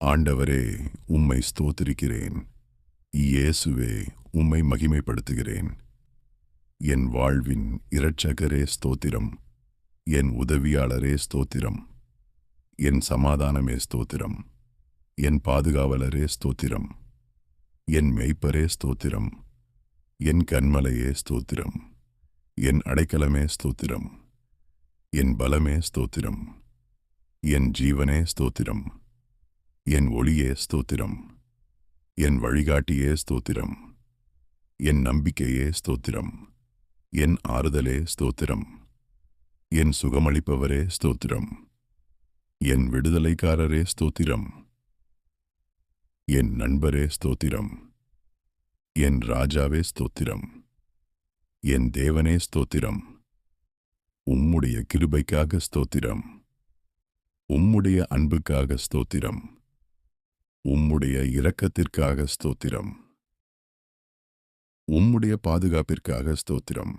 ஆண்டவரே, உம்மை ஸ்தோத்திரிக்கிறேன். இயேசுவே, உம்மை மகிமைப்படுத்துகிறேன். என் வாழ்வின் இரட்சகரே ஸ்தோத்திரம். என் உதவியாளரே ஸ்தோத்திரம். என் சமாதானமே ஸ்தோத்திரம். என் பாதுகாவலரே ஸ்தோத்திரம். என் மெய்ப்பரே ஸ்தோத்திரம். என் கன்மலையே ஸ்தோத்திரம். என் அடைக்கலமே ஸ்தோத்திரம். என் பலமே ஸ்தோத்திரம். என் ஜீவனே ஸ்தோத்திரம். என் ஒளியே ஸ்தோத்திரம். என் வழிகாட்டியே ஸ்தோத்திரம். என் நம்பிக்கையே ஸ்தோத்திரம். என் ஆறுதலே ஸ்தோத்திரம். என் சுகமளிப்பவரே ஸ்தோத்திரம். என் விடுதலைக்காரரே ஸ்தோத்திரம். என் நண்பரே ஸ்தோத்திரம். என் ராஜாவே ஸ்தோத்திரம். என் தேவனே ஸ்தோத்திரம். உம்முடைய கிருபைக்காக ஸ்தோத்திரம். உம்முடைய அன்புக்காக ஸ்தோத்திரம். உம்முடைய இரக்கத்திற்காக ஸ்தோத்திரம். உம்முடைய பாதுகாப்பிற்காக ஸ்தோத்திரம்.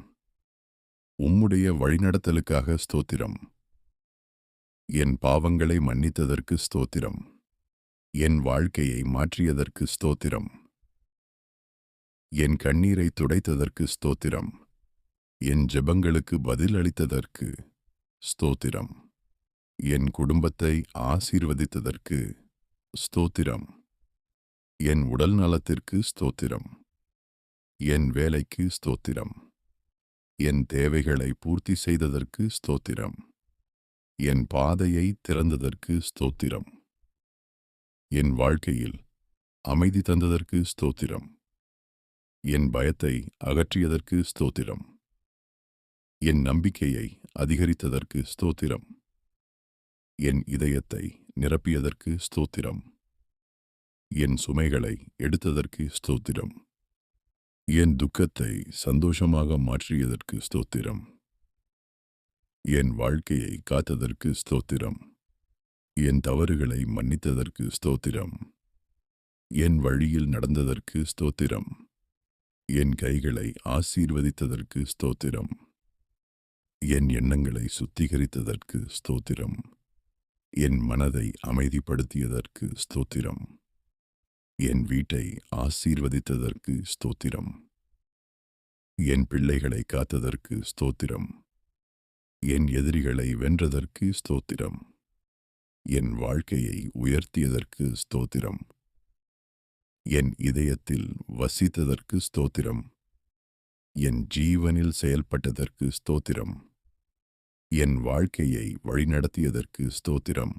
உம்முடைய வழிநடத்தலுக்காக ஸ்தோத்திரம். என் பாவங்களை மன்னித்ததற்கு ஸ்தோத்திரம். என் வாழ்க்கையை மாற்றியதற்கு ஸ்தோத்திரம். என் கண்ணீரை துடைத்ததற்கு ஸ்தோத்திரம். என் ஜெபங்களுக்கு பதில் அளித்ததற்கு ஸ்தோத்திரம். என் குடும்பத்தை ஆசீர்வதித்ததற்கு ஸ்தோத்திரம். என் உடல் நலத்திற்கு ஸ்தோத்திரம். என் வேலைக்கு ஸ்தோத்திரம். என் தேவைகளை பூர்த்தி செய்ததற்கு ஸ்தோத்திரம். என் பாதையை திறந்ததற்கு ஸ்தோத்திரம். என் வாழ்க்கையில் அமைதி தந்ததற்கு ஸ்தோத்திரம். என் பயத்தை அகற்றியதற்கு ஸ்தோத்திரம். என் நம்பிக்கையை அதிகரித்ததற்கு ஸ்தோத்திரம். என் இதயத்தை நிரப்பியதற்கு ஸ்தோத்திரம். என் சுமைகளை எடுத்ததற்கு ஸ்தோத்திரம். என் துக்கத்தை சந்தோஷமாக மாற்றியதற்கு ஸ்தோத்திரம். என் வாழ்க்கையை காத்ததற்கு ஸ்தோத்திரம். என் தவறுகளை மன்னித்ததற்கு ஸ்தோத்திரம். என் வழியில் நடந்ததற்கு ஸ்தோத்திரம். என் கைகளை ஆசீர்வதித்ததற்கு ஸ்தோத்திரம். என் எண்ணங்களை சுத்திகரித்ததற்கு ஸ்தோத்திரம். என் மனதை அமைதிப்படுத்தியதற்கு ஸ்தோத்திரம். என் வீட்டை ஆசீர்வதித்ததற்கு ஸ்தோத்திரம். என் பிள்ளைகளை காத்ததற்கு ஸ்தோத்திரம். என் எதிரிகளை வென்றதற்கு ஸ்தோத்திரம். என் வாழ்க்கையை உயர்த்தியதற்கு ஸ்தோத்திரம். என் இதயத்தில் வசித்ததற்கு ஸ்தோத்திரம். என் ஜீவனில் செயல்பட்டதற்கு ஸ்தோத்திரம். என் வாழ்க்கையை வழிநடத்தியதற்கு ஸ்தோத்திரம்.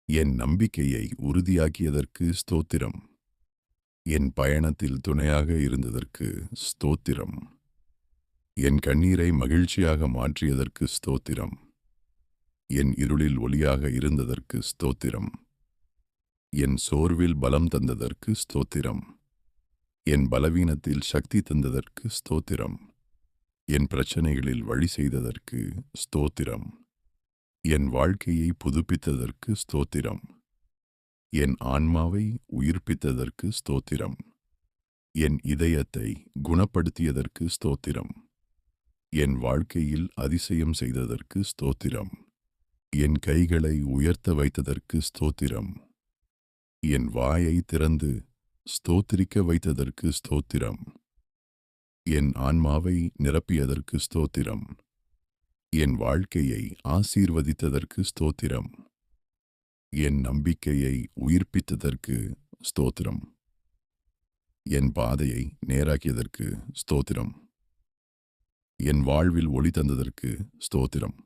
என் நம்பிக்கையை உறுதியாக்கியதற்கு ஸ்தோத்திரம். என் பயணத்தில் துணையாக இருந்ததற்கு ஸ்தோத்திரம். என் கண்ணீரை மகிழ்ச்சியாக மாற்றியதற்கு ஸ்தோத்திரம். என் இருளில் ஒளியாக இருந்ததற்கு ஸ்தோத்திரம். என் சோர்வில் பலம் தந்ததற்கு ஸ்தோத்திரம். என் பலவீனத்தில் சக்தி தந்ததற்கு ஸ்தோத்திரம். என் பிரச்சனைகளில் வழி செய்ததற்கு ஸ்தோத்திரம். என் வாழ்க்கையை புதுப்பித்ததற்கு ஸ்தோத்திரம். என் ஆன்மாவை உயிர்ப்பித்ததற்கு ஸ்தோத்திரம். என் இதயத்தை குணப்படுத்தியதற்கு ஸ்தோத்திரம். என் வாழ்க்கையில் அதிசயம் செய்ததற்கு ஸ்தோத்திரம். என் கைகளை உயர்த்த வைத்ததற்கு ஸ்தோத்திரம். என் வாயை திறந்து ஸ்தோத்திரிக்க வைத்ததற்கு ஸ்தோத்திரம். என் ஆன்மாவை நிரப்பியதற்கு ஸ்தோத்திரம். என் வாழ்க்கையை ஆசீர்வதித்ததற்கு ஸ்தோத்திரம். என் நம்பிக்கையை உயிர்ப்பித்ததற்கு ஸ்தோத்திரம். என் பாதையை நேராக்கியதற்கு ஸ்தோத்திரம். என் வாழ்வில் ஒளி தந்ததற்கு ஸ்தோத்திரம்.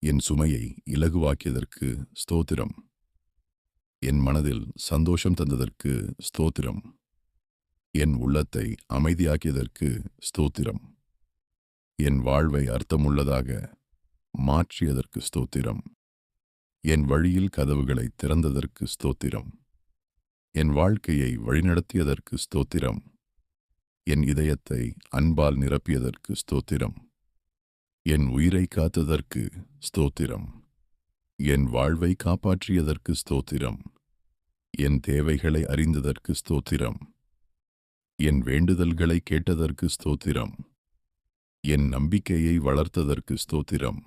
என் சுமையை இலகுவாக்கியதற்கு ஸ்தோத்திரம். என் மனதில் சந்தோஷம் தந்ததற்கு ஸ்தோத்திரம். என் உள்ளத்தை அமைதியாக்கியதற்கு ஸ்தோத்திரம். என் வாழ்வை அர்த்தமுள்ளதாக மாற்றியதற்கு ஸ்தோத்திரம். என் வழியில் கதவுகளை திறந்ததற்கு ஸ்தோத்திரம். என் வாழ்க்கையை வழிநடத்தியதற்கு ஸ்தோத்திரம். என் இதயத்தை அன்பால் நிரப்பியதற்கு ஸ்தோத்திரம். என் உயிரை காத்ததற்கு ஸ்தோத்திரம். என் வாழ்வை காப்பாற்றியதற்கு ஸ்தோத்திரம். என் தேவைகளை அறிந்ததற்கு ஸ்தோத்திரம். என் வேண்டுதல்களை கேட்டதற்கு ஸ்தோத்திரம். என் நம்பிக்கையை வளர்த்ததற்கு ஸ்தோத்திரம்.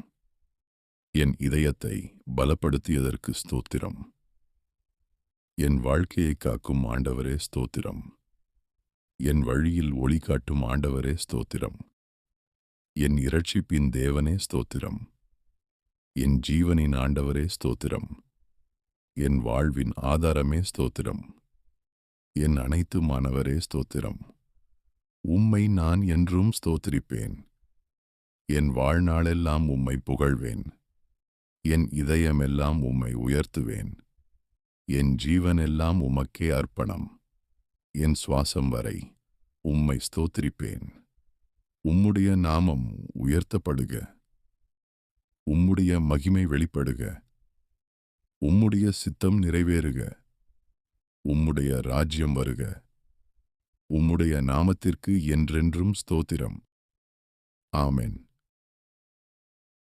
என் இதயத்தை பலப்படுத்தியதற்கு ஸ்தோத்திரம். என் வாழ்க்கையை காக்கும் ஆண்டவரே ஸ்தோத்திரம். என் வழியில் ஒளி காட்டும் ஆண்டவரே ஸ்தோத்திரம். என் இரட்சிப்பின் தேவனே ஸ்தோத்திரம். என் ஜீவனின் ஆண்டவரே ஸ்தோத்திரம். என் வாழ்வின் ஆதாரமே ஸ்தோத்திரம். என் அனைத்துமானவரே ஸ்தோத்திரம். உம்மை நான் என்றும் ஸ்தோத்திரிப்பேன். என் வாழ்நாளெல்லாம் உம்மை புகழ்வேன். என் இதயமெல்லாம் உம்மை உயர்த்துவேன். என் ஜீவனெல்லாம் உமக்கே அர்ப்பணம். என் சுவாசம் வரை உம்மை ஸ்தோத்திரிப்பேன். உம்முடைய நாமம் உயர்த்தப்படுக. உம்முடைய மகிமை வெளிப்படுக. உம்முடைய சித்தம் நிறைவேறுக. உம்முடைய ராஜ்யம் வருக. உம்முடைய நாமத்திற்கு என்றென்றும் ஸ்தோத்திரம். ஆமென்.